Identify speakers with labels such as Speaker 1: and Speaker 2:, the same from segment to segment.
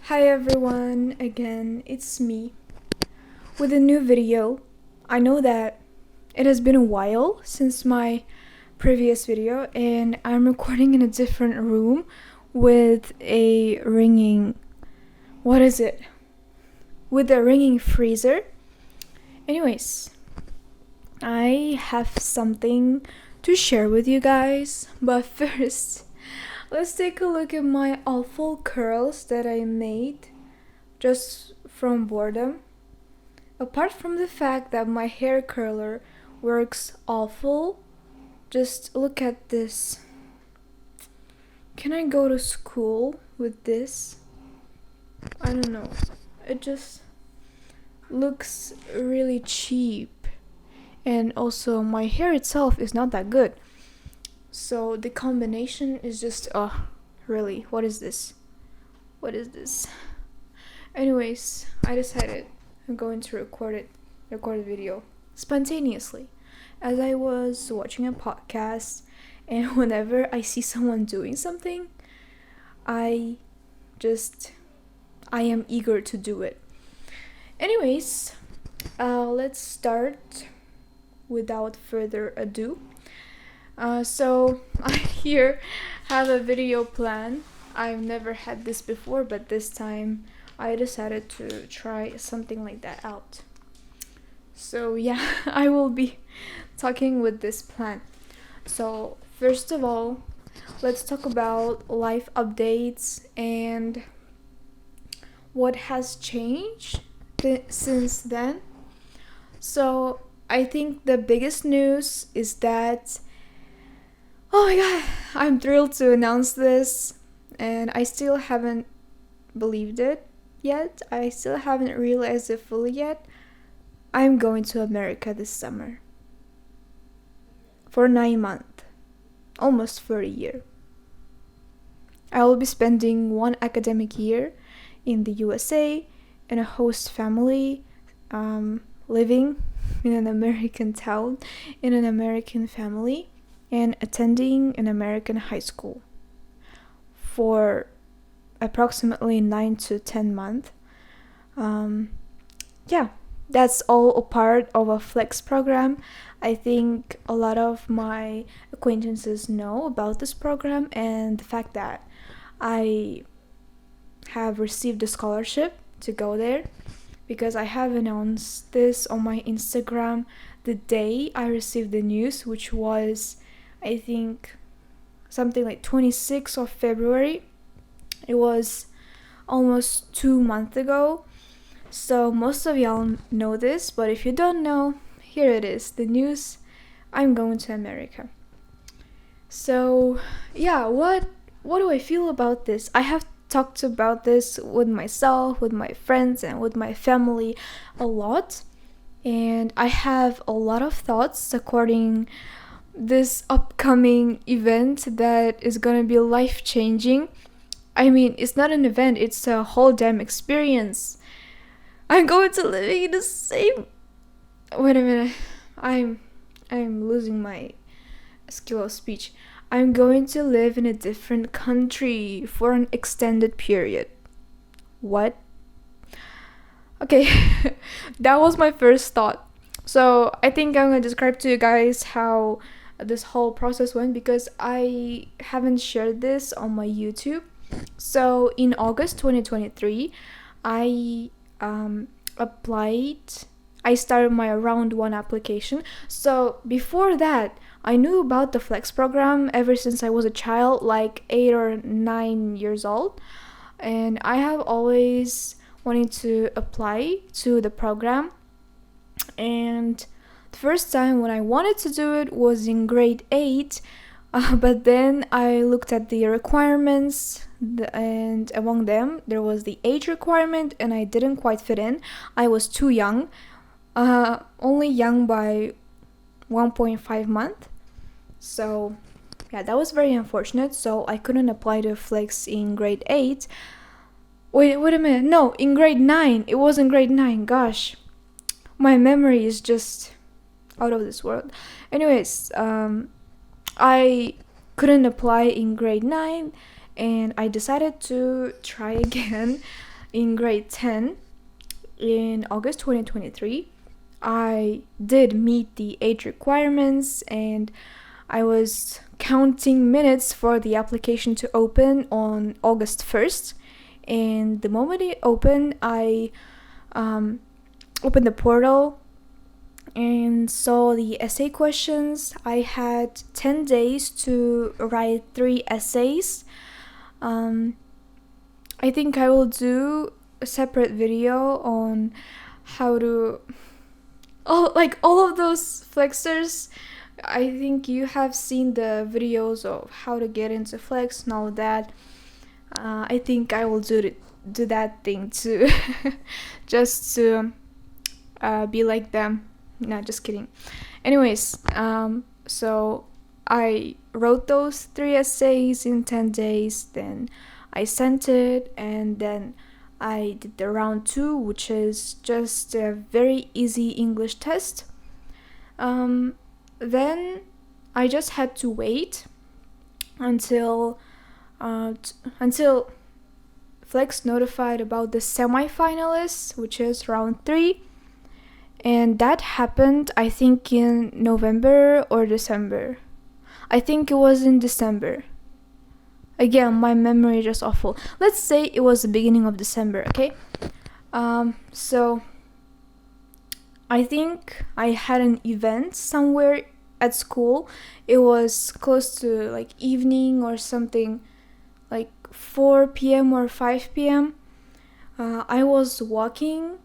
Speaker 1: Hi everyone, again, it's me with a new video. I know that it has been a while since my previous video, and I'm recording in a different room with a ringing. What is it? With a ringing freezer. Anyways, I have something to share with you guys, but first, let's take a look at my awful curls that I made just from boredom. Apart from the fact that my hair curler works awful, just look at this. Can I go to school with this? I don't know. It just looks really cheap. And also, my hair itself is not that good. So the combination is just, really, what is this? What is this? Anyways, I decided I'm going to record a video spontaneously as I was watching a podcast, and whenever I see someone doing something, I am eager to do it. Anyways, let's start without further ado. So I here have a video plan. I've never had this before, but this time I decided to try something like that out. So yeah, I will be talking with this plan. So first of all, let's talk about life updates and what has changed since then. So I think the biggest news is that, oh my god, I'm thrilled to announce this, and I still haven't believed it yet. I still haven't realized it fully yet. I'm going to America this summer for 9 months, almost for a year. I will be spending one academic year in the USA in a host family, living in an American town, in an American family, and attending an American high school for approximately 9 to 10 months. Yeah, that's all a part of a flex program. I think a lot of my acquaintances know about this program and the fact that I have received a scholarship to go there, because I have announced this on my Instagram the day I received the news, which was, I think, something like 26th of February. It was almost 2 months ago. So most of y'all know this, but if you don't know, here it is, the news. I'm going to America. So yeah, what do I feel about this? I have talked about this with myself, with my friends, and with my family a lot, and I have a lot of thoughts according this upcoming event that is gonna be life-changing. I mean, it's not an event, it's a whole damn experience. I'm going to live in the same... Wait a minute. I'm losing my skill of speech. I'm going to live in a different country for an extended period. What? Okay, that was my first thought. So I think I'm gonna describe to you guys how this whole process went, because I haven't shared this on my YouTube. So in August 2023, I applied. I started my round 1 application. So before that, I knew about the Flex program ever since I was a child, like 8 or 9 years old, and I have always wanted to apply to the program. And the first time when I wanted to do it was in grade 8, but then I looked at the requirements, and among them there was the age requirement, and I didn't quite fit in. I was too young, only young by 1.5 months. So yeah, that was very unfortunate. So I couldn't apply to Flex in grade 8. Wait a minute. No, in grade 9. It was in grade 9. Gosh, my memory is just out of this world. Anyways, I couldn't apply in grade 9, and I decided to try again in grade 10 in August 2023, I did meet the age requirements, and I was counting minutes for the application to open on August 1st. And the moment it opened, I opened the portal and saw the essay questions. I had 10 days to write 3 essays. I think I will do a separate video on how to all of those flexors. I think you have seen the videos of how to get into Flex and all of that. I think I will do that thing too, just to be like them. No, just kidding. Anyways, so I wrote those 3 essays in 10 days, then I sent it, and then I did the round 2, which is just a very easy English test. Then I just had to wait until Flex notified about the semi-finalists, which is round 3. And that happened, I think, in November or December. I think it was in December. Again, my memory is just awful. Let's say it was the beginning of December, okay? So I think I had an event somewhere at school. It was close to like evening or something, like 4 p.m. or 5 p.m. I was walking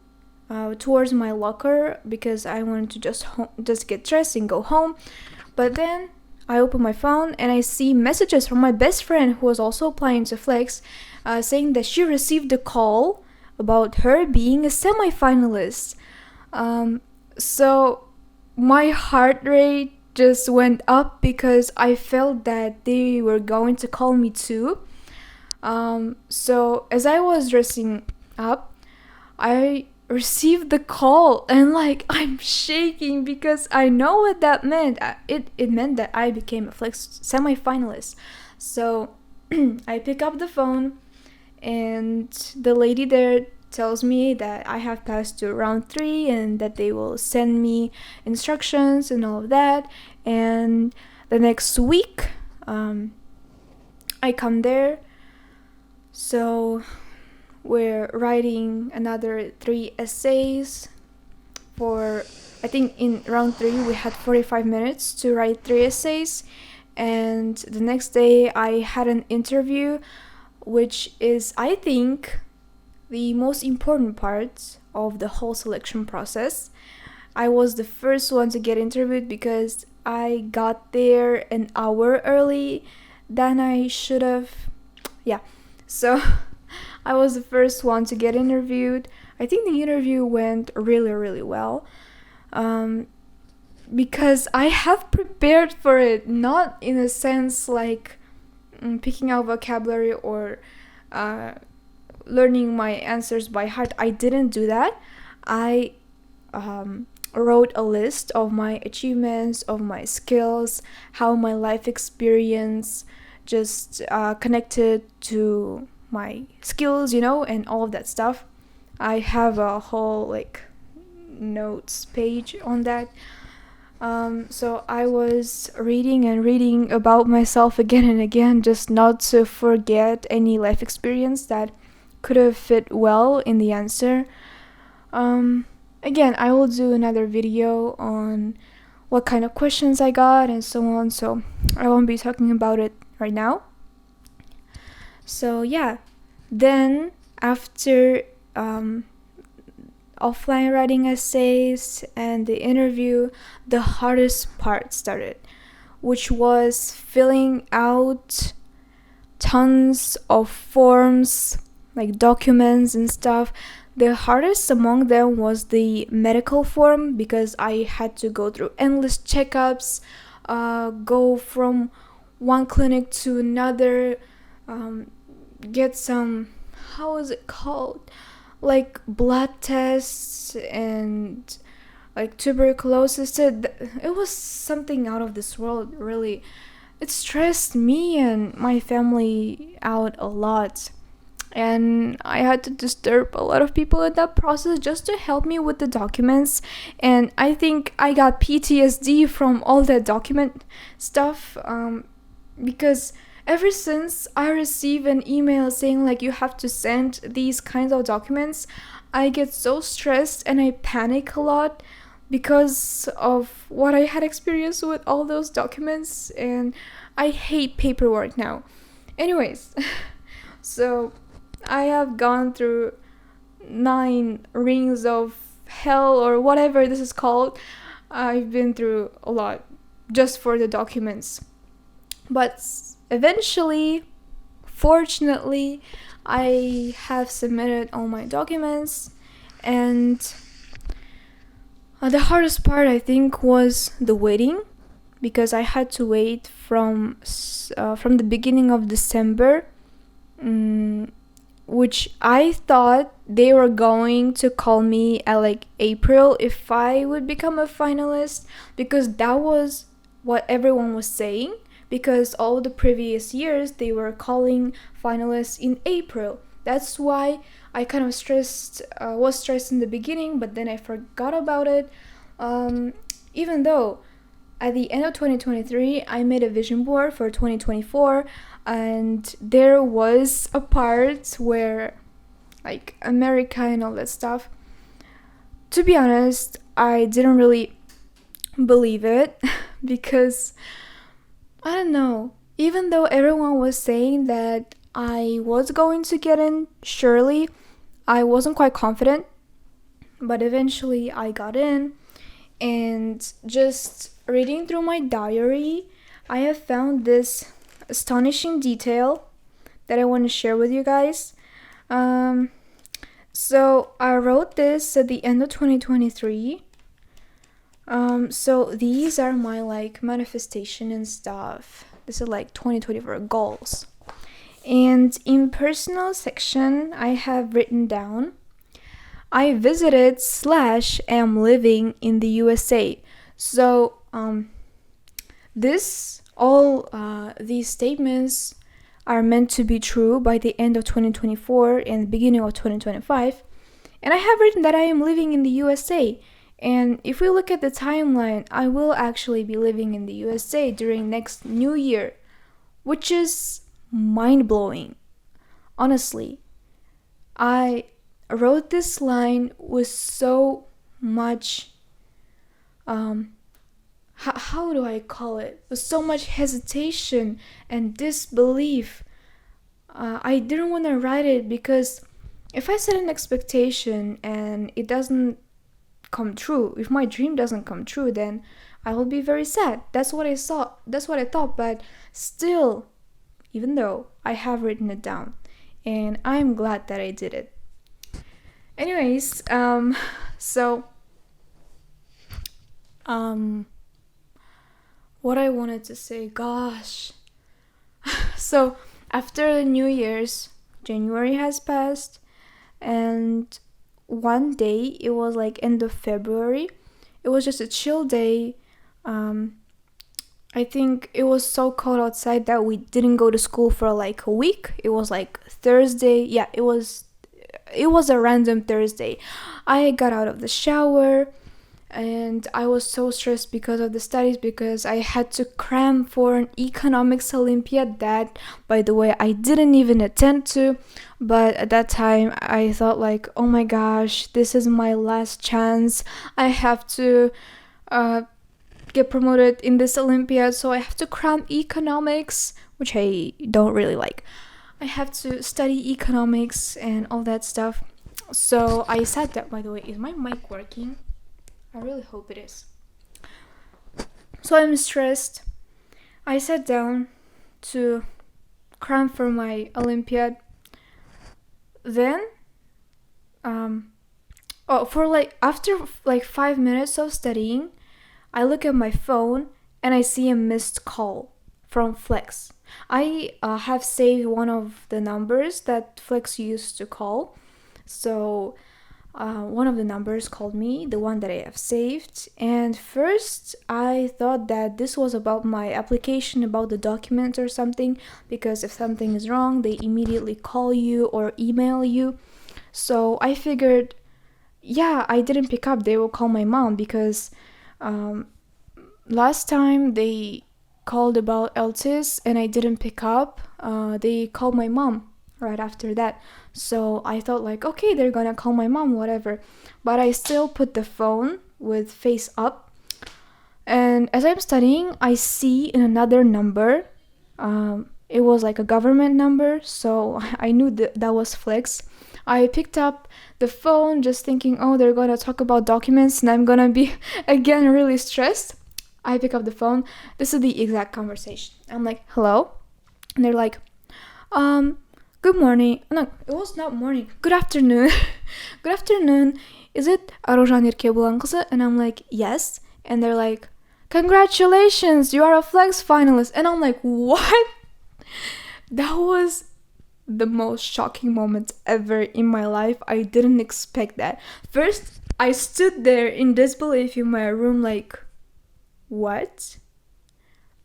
Speaker 1: towards my locker because I wanted to just get dressed and go home. But then I open my phone and I see messages from my best friend who was also applying to Flex, saying that she received a call about her being a semi-finalist. So my heart rate just went up because I felt that they were going to call me too. So as I was dressing up, I received the call and like I'm shaking because I know what that meant. It meant that I became a Flex semi-finalist. So I pick up the phone and the lady there tells me that I have passed to round 3 and that they will send me instructions and all of that. And the next week I come there. So we're writing another 3 essays. For I think in round 3 we had 45 minutes to write 3 essays, and the next day I had an interview, which is, I think, the most important part of the whole selection process. I was the first one to get interviewed because I got there an hour early than I should have. Yeah, so I was the first one to get interviewed. I think the interview went really, really well. Because I have prepared for it, not in a sense like picking out vocabulary or learning my answers by heart. I didn't do that. I wrote a list of my achievements, of my skills, how my life experience just connected to my skills, and all of that stuff. I have a whole like notes page on that. So I was reading and reading about myself again and again, just not to forget any life experience that could have fit well in the answer. Again, I will do another video on what kind of questions I got and so on, so I won't be talking about it right now. So yeah, then after offline writing essays and the interview, the hardest part started, which was filling out tons of forms, like documents and stuff. The hardest among them was the medical form, because I had to go through endless checkups, go from one clinic to another, get some, how is it called, like blood tests and like tuberculosis. It was something out of this world, really. It stressed me and my family out a lot. and I had to disturb a lot of people in that process just to help me with the documents. And I think I got PTSD from all that document stuff, because ever since I receive an email saying like you have to send these kinds of documents, I get so stressed and I panic a lot because of what I had experienced with all those documents, and I hate paperwork now. Anyways, so I have gone through 9 rings of hell or whatever this is called. I've been through a lot just for the documents. But eventually, fortunately, I have submitted all my documents, and the hardest part I think was the waiting, because I had to wait from the beginning of December, which I thought they were going to call me at like April if I would become a finalist, because that was what everyone was saying, because all the previous years they were calling finalists in April. That's why I kind of was stressed in the beginning, but then I forgot about it. Even though at the end of 2023, I made a vision board for 2024, and there was a part where, like, America and all that stuff. To be honest, I didn't really believe it because, I don't know, even though everyone was saying that I was going to get in, surely, I wasn't quite confident, but eventually I got in. And just reading through my diary, I have found this astonishing detail that I want to share with you guys. So I wrote this at the end of 2023. So these are my like manifestation and stuff. This is like 2024 goals. And in personal section, I have written down, I visited / am living in the USA. So these statements are meant to be true by the end of 2024 and the beginning of 2025. And I have written that I am living in the USA. And if we look at the timeline, I will actually be living in the USA during next New Year, which is mind-blowing. Honestly, I wrote this line with so much how do I call it? With so much hesitation and disbelief. I didn't want to write it because if I set an expectation and it doesn't come true, if my dream doesn't come true, then I will be very sad. That's what I thought, but still, even though I have written it down, and I'm glad that I did it. Anyways, what I wanted to say, gosh. So after the New Year's, January has passed, and one day, it was like end of February, it was just a chill day. I think it was so cold outside that we didn't go to school for like a week. It was like Thursday. Yeah, it was a random Thursday. I got out of the shower and I was so stressed because of the studies, because I had to cram for an economics Olympiad that, by the way, I didn't even attend to. But at that time I thought like, oh my gosh, this is my last chance. I have to get promoted in this Olympiad, so I have to cram economics, which I don't really like. I have to study economics and all that stuff. So I sat down. By the way, is my mic working? I really hope it is. So I'm stressed. I sat down to cram for my Olympiad. Then, after 5 minutes of studying, I look at my phone and I see a missed call from Flex. I have saved one of the numbers that Flex used to call. So one of the numbers called me, the one that I have saved. And first, I thought that this was about my application, about the document or something, because if something is wrong, they immediately call you or email you. So I figured, yeah, I didn't pick up. They will call my mom because um, last time they called about Eltis and I didn't pick up. They called my mom right after that. So I thought like, okay, they're gonna call my mom, whatever. But I still put the phone with face up. And as I'm studying, I see in another number. It was like a government number, so I knew that was Flex. I picked up the phone just thinking, oh, they're gonna talk about documents and I'm gonna be again really stressed. I pick up the phone. This is the exact conversation. I'm like, hello? And they're like, good morning. No, it was not morning. Good afternoon. Good afternoon. Is it Arojan Irkebulan? And I'm like, yes. And they're like, congratulations, you are a Flex finalist. And I'm like, what? That was the most shocking moment ever in my life. I didn't expect that. First, I stood there in disbelief in my room like, what?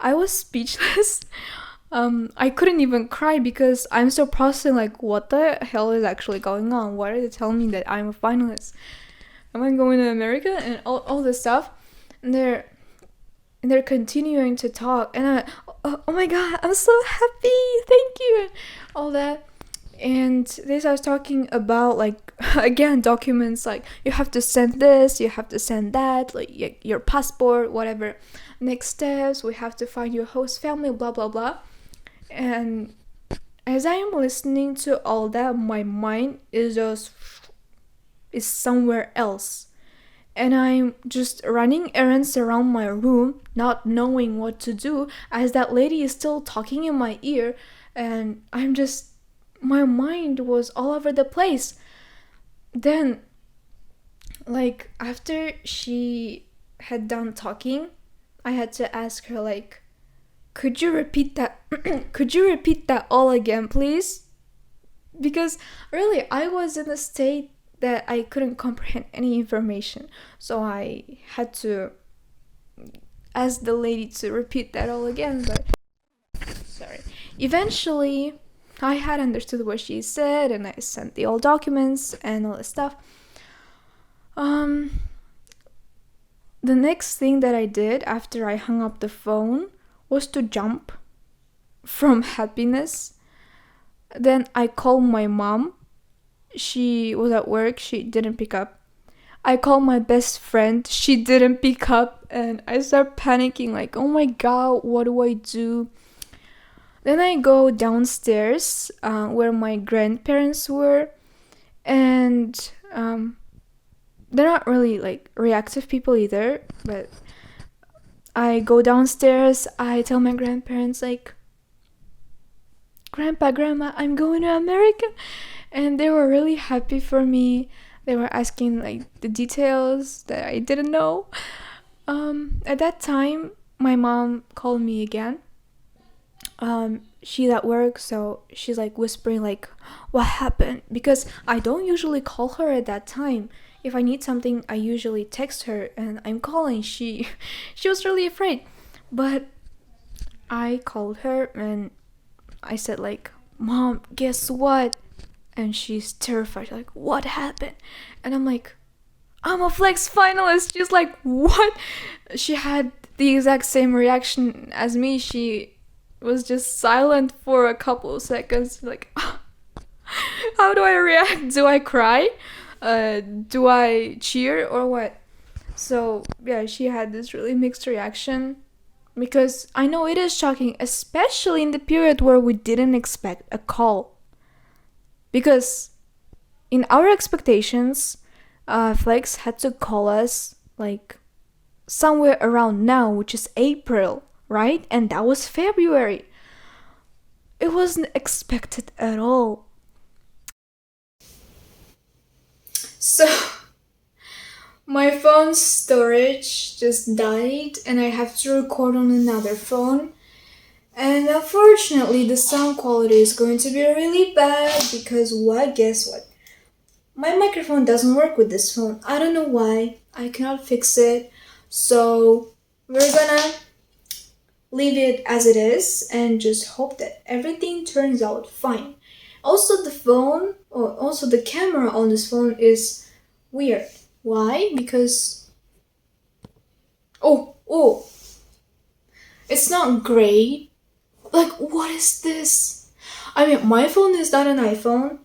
Speaker 1: I was speechless. I couldn't even cry because I'm still processing like, what the hell is actually going on? Why are they telling me that I'm a finalist? Am I going to America? And all this stuff. And they're continuing to talk. And oh my god, I'm so happy. Thank you. And all that. And they started talking about like, again, documents, like you have to send this, you have to send that, like your passport, whatever. Next steps, we have to find your host family, blah blah blah. And as I am listening to all that, my mind is somewhere else. And I'm just running errands around my room, not knowing what to do, as that lady is still talking in my ear, and my mind was all over the place. Then, like, after she had done talking, I had to ask her, like, could you repeat that? Could you repeat that all again, please? Because really, I was in a state that I couldn't comprehend any information. So I had to ask the lady to repeat that all again, but sorry. Eventually, I had understood what she said and I sent the old documents and all this stuff. The next thing that I did after I hung up the phone was to jump from happiness. Then I called my mom. She was at work, she didn't pick up. I called my best friend, she didn't pick up, and I start panicking like, oh my god, what do I do? Then I go downstairs where my grandparents were, and they're not really like reactive people either, but I go downstairs, I tell my grandparents like, Grandpa, Grandma, I'm going to America. And they were really happy for me. They were asking like the details that I didn't know. At that time, my mom called me again. She's at work, so she's like whispering like, what happened? Because I don't usually call her at that time. If I need something, I usually text her and I'm calling. She was really afraid. But I called her and I said like, Mom, guess what? And she's terrified, like, what happened? And I'm like, I'm a Flex finalist. She's like, what? She had the exact same reaction as me. She was just silent for a couple of seconds, like, how do I react? Do I cry? Do I cheer or what? So yeah, she had this really mixed reaction, because I know it is shocking, especially in the period where we didn't expect a call. Because in our expectations, Flex had to call us like somewhere around now, which is April, right? And that was February. It wasn't expected at all. So my phone's storage just died and I have to record on another phone. And unfortunately, the sound quality is going to be really bad because what? Guess what? my microphone doesn't work with this phone. I don't know why. I cannot fix it. So we're gonna leave it as it is and just hope that everything turns out fine. Also the camera on this phone is weird. Why? Because oh, it's not great. Like, what is this? I mean, my phone is not an iPhone.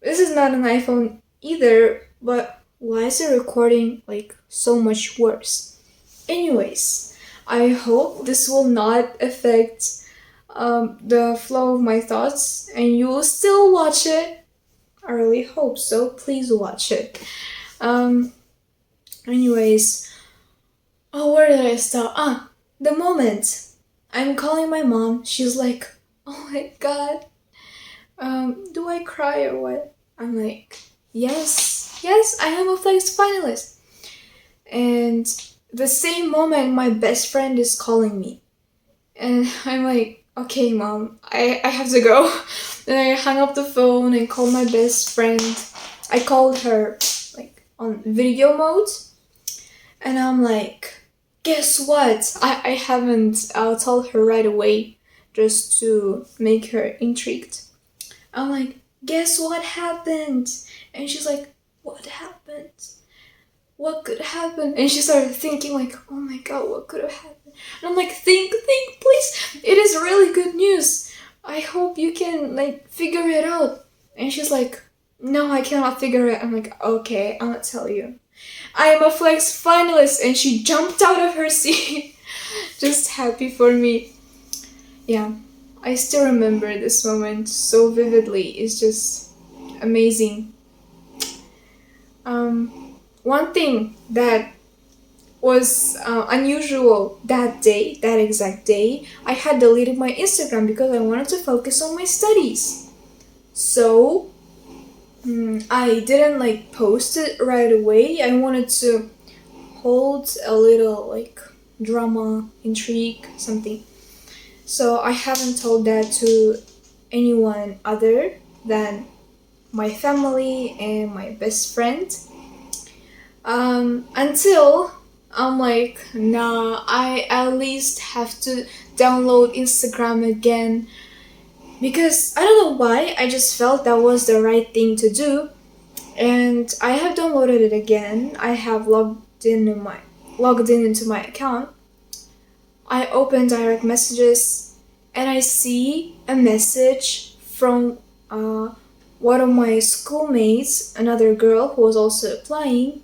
Speaker 1: This is not an iPhone either, but why is it recording like so much worse? Anyways, I hope this will not affect the flow of my thoughts and you will still watch it. I really hope so. Please watch it. Anyways, where did I stop? The moment I'm calling my mom, she's like, oh my god, do I cry or what? I'm like, yes, I am a Flex finalist. And the same moment, my best friend is calling me. And I'm like, okay, mom, I have to go. Then I hung up the phone and called my best friend. I called her like on video mode. And I'm like, guess what? I haven't told her right away just to make her intrigued. I'm like, guess what happened? And she's like, what happened? What could happen? And she started thinking like, oh my god, what could have happened? And I'm like, think, please. It is really good news. I hope you can like figure it out. And she's like, no, I cannot figure it. I'm like, okay, I'll tell you. I am a Flex finalist. And she jumped out of her seat. Just happy for me. Yeah, I still remember this moment so vividly. It's just amazing. One thing that was unusual that exact day, I had deleted my Instagram because I wanted to focus on my studies. So I didn't like post it right away. I wanted to hold a little like drama, intrigue, something. So I haven't told that to anyone other than my family and my best friend. Until I'm like, nah, I at least have to download Instagram again. Because I don't know why, I just felt that was the right thing to do. And I have downloaded it again. I have logged in into my account. I open direct messages and I see a message from one of my schoolmates, another girl who was also applying.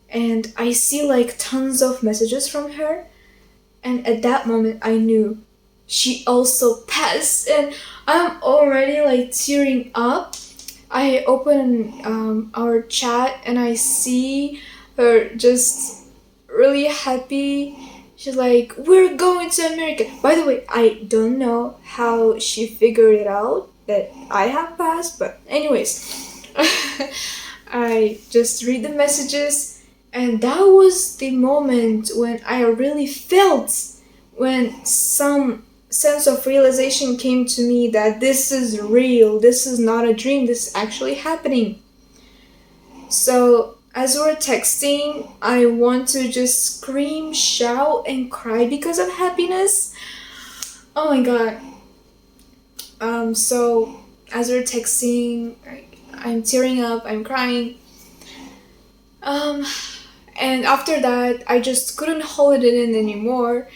Speaker 1: And I see like tons of messages from her. And at that moment, I knew she also passed. And I'm already like tearing up. I open our chat and I see her just really happy. She's like, we're going to America. By the way, I don't know how she figured it out that I have passed. But anyways, I just read the messages. And that was the moment when I really felt when some sense of realization came to me that this is real, this is not a dream, this is actually happening. So as we're texting, I want to just scream, shout, and cry because of happiness. Oh my god. So as we're texting, I'm tearing up, I'm crying. And after that, I just couldn't hold it in anymore.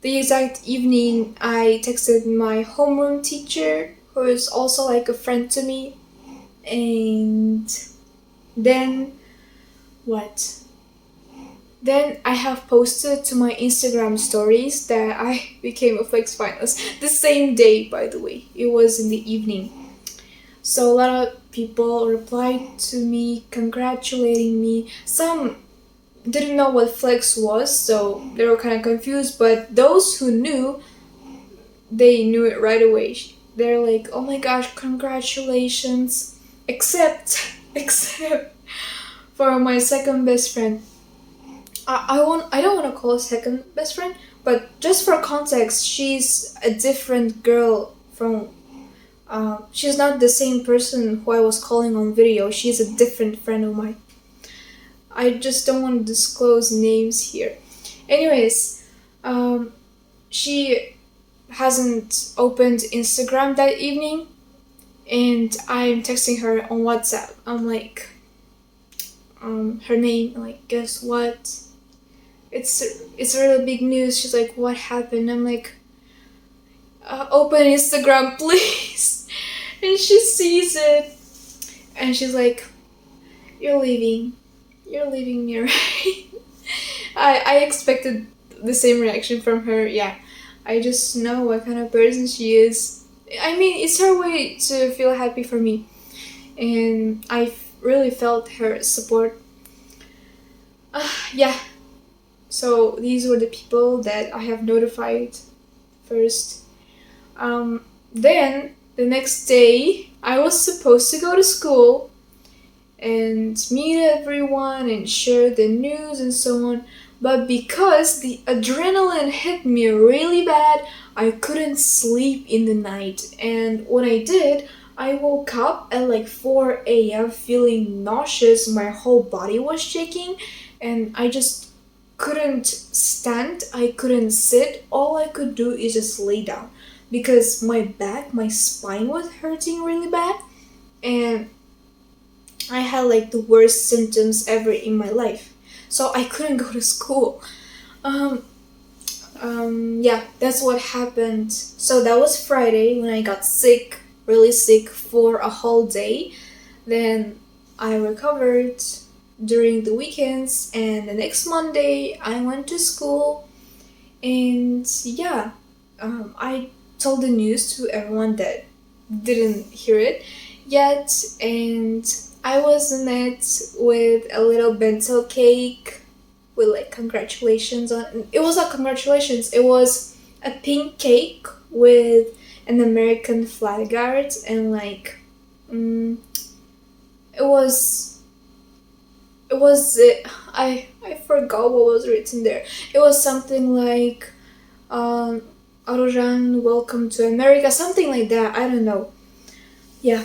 Speaker 1: The exact evening, I texted my homeroom teacher, who is also like a friend to me. And then, what? Then I have posted to my Instagram stories that I became a Flex finalist. The same day, by the way. It was in the evening. So a lot of people replied to me, congratulating me. Some didn't know what Flex was, so they were kind of confused, but those who knew, they knew it right away. They're like, oh my gosh, congratulations. Except for my second best friend. I don't want to call her second best friend, but just for context, she's a different girl from She's not the same person who I was calling on video. She's a different friend of mine. I just don't want to disclose names here. Anyways, she hasn't opened Instagram that evening, and I'm texting her on WhatsApp. I'm like, her name. I'm like, guess what? It's really big news. She's like, what happened? I'm like, open Instagram, please. And she sees it, and she's like, you're leaving me, right? I expected the same reaction from her. Yeah, I just know what kind of person she is. I mean, it's her way to feel happy for me, and I really felt her support. Yeah, so these were the people that I have notified first. Then the next day, I was supposed to go to school and meet everyone and share the news and so on. But because the adrenaline hit me really bad, I couldn't sleep in the night. And when I did, I woke up at like 4 a.m. feeling nauseous. My whole body was shaking, and I just couldn't stand. I couldn't sit. All I could do is just lay down because my spine was hurting really bad. And I had like the worst symptoms ever in my life. So I couldn't go to school. Um, yeah, that's what happened. So that was Friday when I got sick, really sick for a whole day. Then I recovered during the weekends, and the next Monday I went to school. And yeah, I told the news to everyone that didn't hear it yet, and I was met with a little bento cake with like congratulations on it. Was not congratulations, it was a pink cake with an American flag art, and like it was I forgot what was written there. It was something like Aroran, welcome to America, something like that. I don't know. Yeah.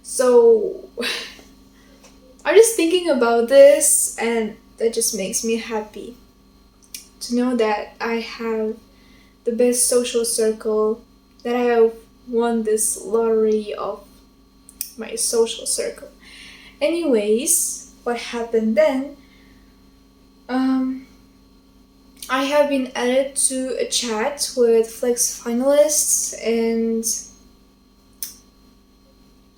Speaker 1: So I'm just thinking about this, and that just makes me happy to know that I have the best social circle, that I have won this lottery of my social circle. Anyways, what happened then? I have been added to a chat with Flex finalists, and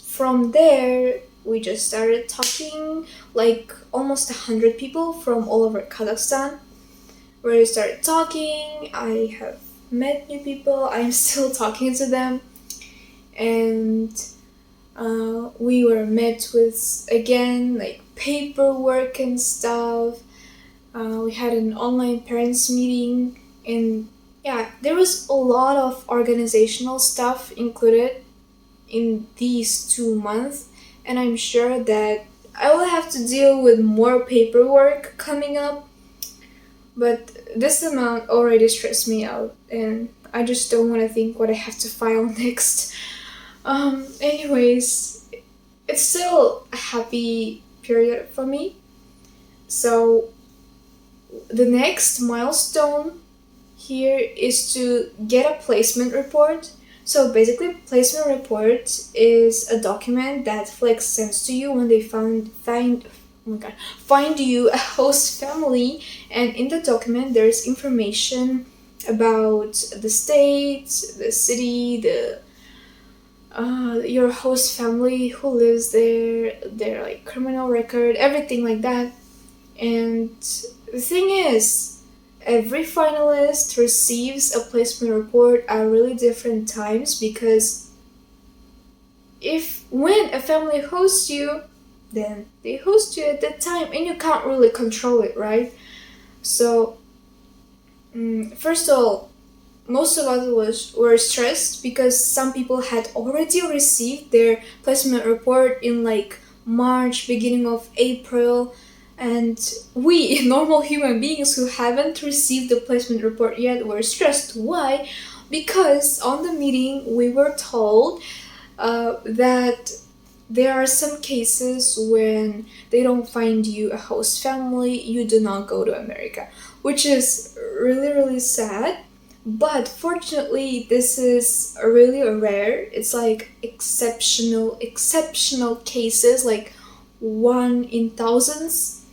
Speaker 1: from there we just started talking, like almost 100 people from all over Kazakhstan. We started talking. I have met new people. I'm still talking to them, and we were met with again like paperwork and stuff. We had an online parents meeting, and yeah, there was a lot of organizational stuff included in these 2 months, and I'm sure that I will have to deal with more paperwork coming up, but this amount already stressed me out, and I just don't want to think what I have to file next. Anyways, it's still a happy period for me. So the next milestone here is to get a placement report. So basically, placement report is a document that Flex sends to you when they find you a host family, and in the document there is information about the state, the city, the your host family, who lives there, their like criminal record, everything like that. And the thing is, every finalist receives a placement report at really different times, because when a family hosts you, then they host you at that time, and you can't really control it, right? So first of all, most of us were stressed because some people had already received their placement report in like March, beginning of April, and we normal human beings who haven't received the placement report yet were stressed. Why? because on the meeting we were told that there are some cases when they don't find you a host family, you do not go to America, which is really, really sad. But fortunately, this is really rare. It's like exceptional cases, like one in thousands.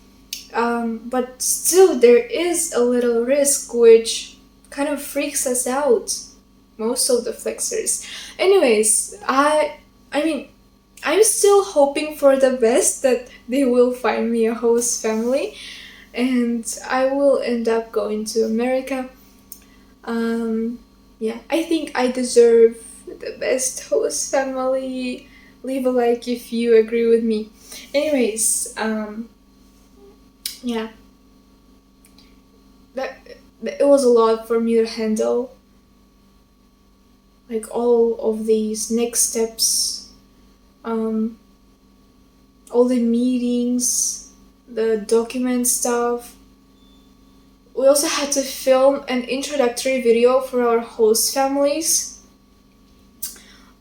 Speaker 1: But still, there is a little risk, which kind of freaks us out. Most of the flexers. Anyways, I mean, I'm still hoping for the best that they will find me a host family, and I will end up going to America. Yeah, I think I deserve the best host family. Leave a like if you agree with me. Anyways, yeah, that it was a lot for me to handle. Like all of these next steps, um, all the meetings, the document stuff. We also had to film an introductory video for our host families,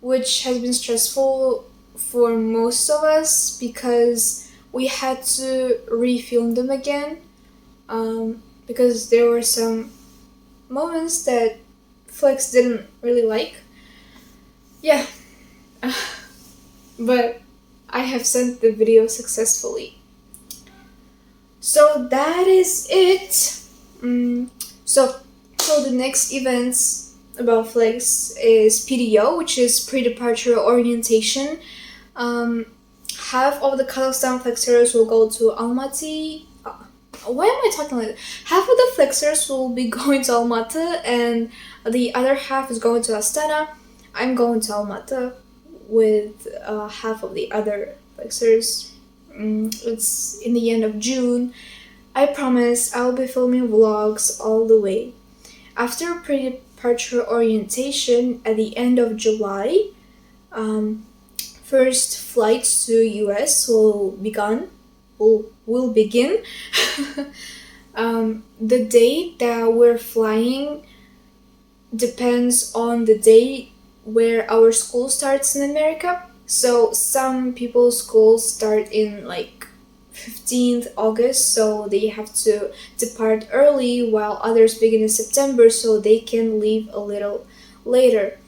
Speaker 1: which has been stressful for most of us because we had to refilm them again, because there were some moments that Flex didn't really like. Yeah, but I have sent the video successfully. So that is it. So the next events about Flex is PDO, which is pre-departure orientation. Half of the Kazakhstan flexors will go to Almaty. Why am I talking like that? Half of the flexors will be going to Almaty, and the other half is going to Astana. I'm going to Almaty with half of the other flexors. It's in the end of June. I promise I'll be filming vlogs all the way. After pre-departure orientation at the end of July, first flights to US will begin. The date that we're flying depends on the date where our school starts in America. So some people's schools start in like 15th August, so they have to depart early, while others begin in September, so they can leave a little later.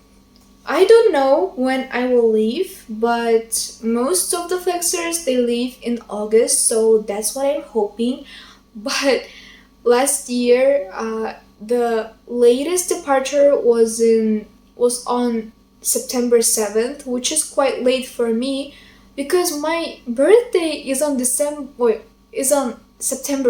Speaker 1: I don't know when I will leave, but most of the flexors they leave in August, so that's what I'm hoping. But last year, the latest departure was on September 7th, which is quite late for me because my birthday is on September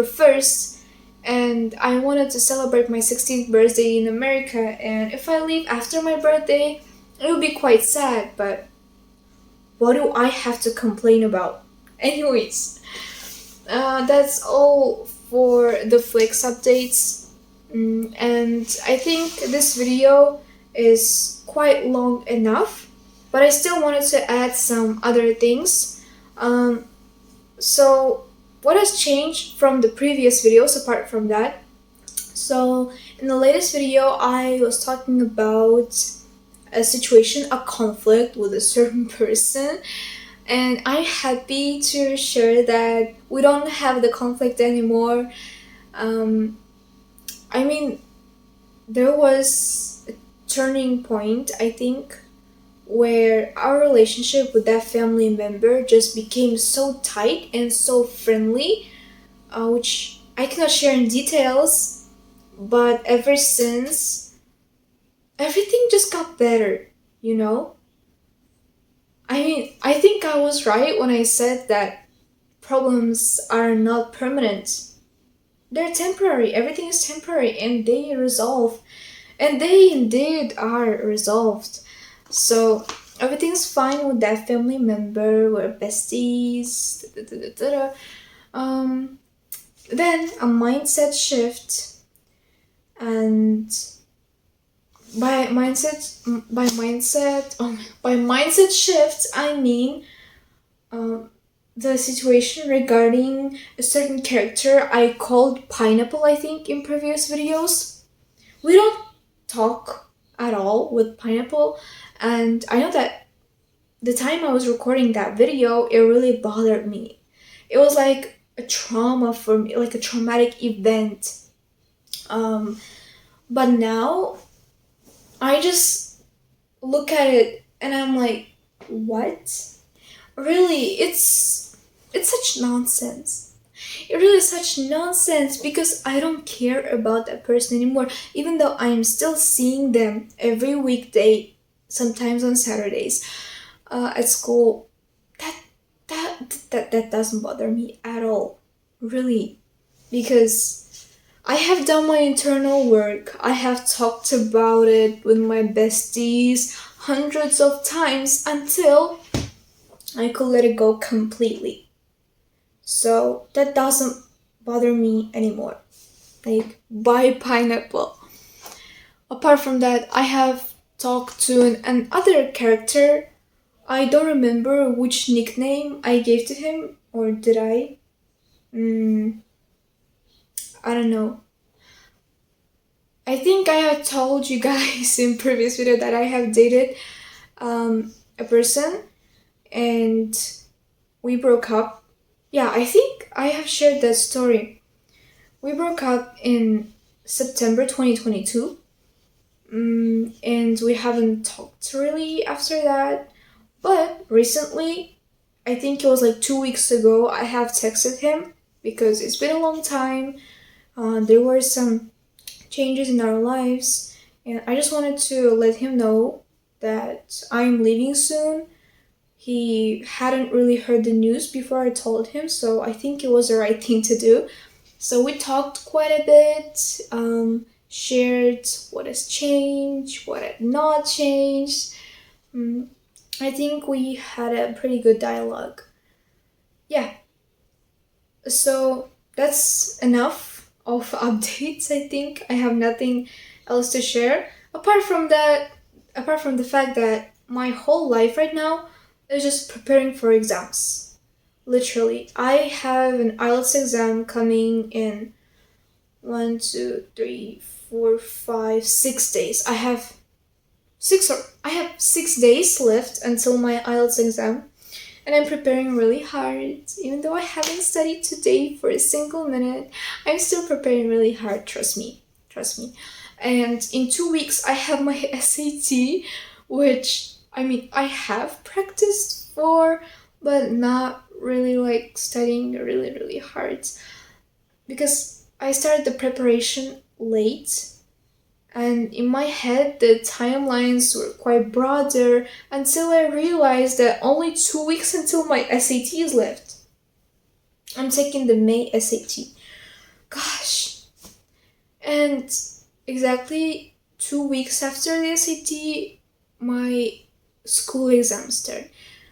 Speaker 1: 1st, and I wanted to celebrate my 16th birthday in America, and if I leave after my birthday, it would be quite sad, but what do I have to complain about? Anyways, that's all for the Flex updates, and I think this video is quite long enough, but I still wanted to add some other things. So what has changed from the previous videos apart from that? So in the latest video, I was talking about a situation, a conflict with a certain person, and I'm happy to share that we don't have the conflict anymore. I mean, there was a turning point, I think, where our relationship with that family member just became so tight and so friendly, which I cannot share in details, but ever since, everything just got better, you know? I mean, I think I was right when I said that problems are not permanent. They're temporary, everything is temporary, and they resolve. And they indeed are resolved. So everything's fine with that family member, we're besties. Then a mindset shift, and by mindset shift I mean the situation regarding a certain character I called Pineapple, I think, in previous videos. We don't talk at all with pineapple. And I know that the time I was recording that video, it really bothered me. It was like a trauma for me, like a traumatic event. Um, but now I just look at it and I'm like, what? Really, it's such nonsense. It really is such nonsense because I don't care about that person anymore. Even though I am still seeing them every weekday, sometimes on Saturdays, at school. That that doesn't bother me at all, really, because I have done my internal work. I have talked about it with my besties hundreds of times until I could let it go completely. So that doesn't bother me anymore. Like, buy pineapple. Apart from that, I have talked to another character. I don't remember which nickname I gave to him, or did I? Mm, I don't know. I think I have told you guys in previous video that I have dated a person and we broke up. Yeah, I think I have shared that story. We broke up in September 2022, and we haven't talked really after that. But recently, I think it was like 2 weeks ago, I have texted him because it's been a long time. There were some changes in our lives, and I just wanted to let him know that I'm leaving soon. He hadn't really heard the news before I told him, so I think it was the right thing to do. So we talked quite a bit, shared what has changed, what had not changed. Mm, I think we had a pretty good dialogue. Yeah, so that's enough of updates. I think I have nothing else to share apart from that, apart from the fact that my whole life right now is just preparing for exams. Literally, I have an IELTS exam coming in 1, 2, 3, 4, 5, 6 days. I have 6 days left until my IELTS exam, and I'm preparing really hard. Even though I haven't studied today for a single minute, I'm still preparing really hard. Trust me, trust me. And in 2 weeks, I have my SAT, which I mean I have practiced for, but not really like studying really hard because I started the preparation late, and in my head the timelines were quite broader until I realized that only 2 weeks until my SAT is left. I'm taking the May SAT. Gosh. And exactly 2 weeks after the SAT, my school exams start.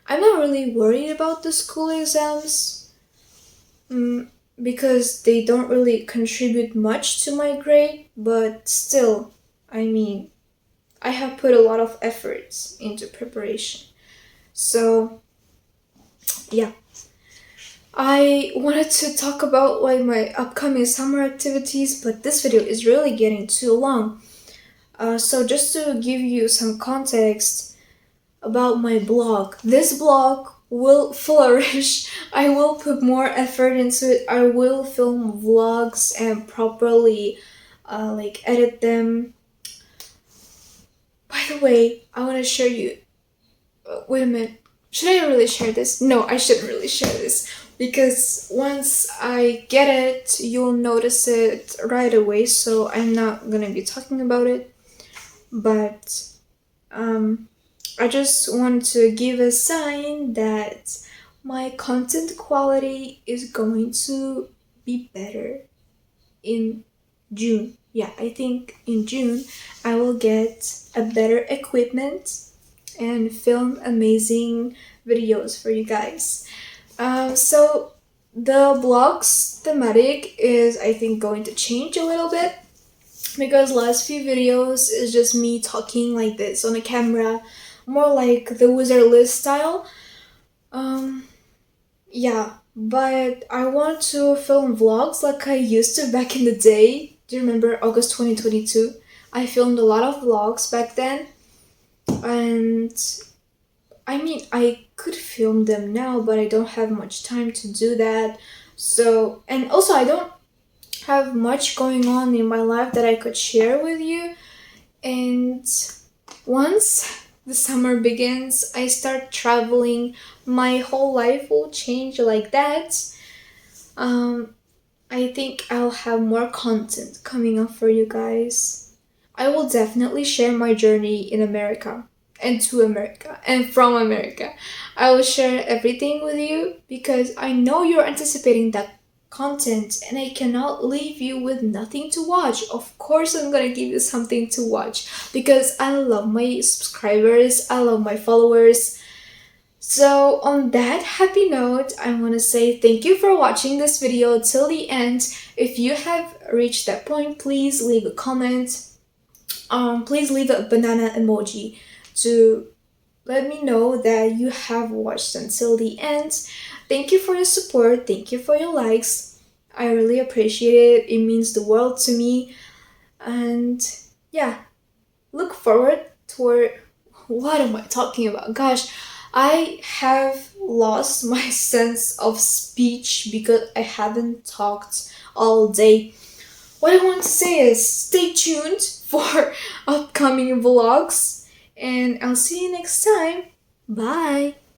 Speaker 1: I'm not really worried about the school exams, because they don't really contribute much to my grade, but still, I mean, I have put a lot of efforts into preparation. So, yeah. I wanted to talk about like my upcoming summer activities, but this video is really getting too long. So just to give you some context about my blog, this blog will flourish. I will put more effort into it. I will film vlogs and properly like edit them. By the way, I want to share you. Wait a minute. Should I really share this? No, I shouldn't really share this because once I get it, you'll notice it right away. So I'm not gonna be talking about it. But I just want to give a sign that my content quality is going to be better in June. Yeah, I think in June I will get a better equipment and film amazing videos for you guys. So the blog's thematic is, I think, going to change a little bit because last few videos is just me talking like this on a camera, more like the Wizard List style. Yeah, but I want to film vlogs like I used to back in the day. Do you remember August 2022? I filmed a lot of vlogs back then, and I mean, I could film them now, but I don't have much time to do that. So, and also, I don't have much going on in my life that I could share with you. And once the summer begins, I start traveling, my whole life will change like that. Um, I think I'll have more content coming up for you guys. I will definitely share my journey in America and to America and from America. I will share everything with you because I know you're anticipating that content and I cannot leave you with nothing to watch. Of course, I'm gonna give you something to watch because I love my subscribers, I love my followers. So, on that happy note, I want to say thank you for watching this video till the end. If you have reached that point, please leave a comment. Please leave a banana emoji to let me know that you have watched until the end. Thank you for your support. Thank you for your likes. I really appreciate it. It means the world to me. And yeah, look forward toward what am I talking about? Gosh, I have lost my sense of speech because I haven't talked all day. What I want to say is stay tuned for upcoming vlogs and I'll see you next time. Bye.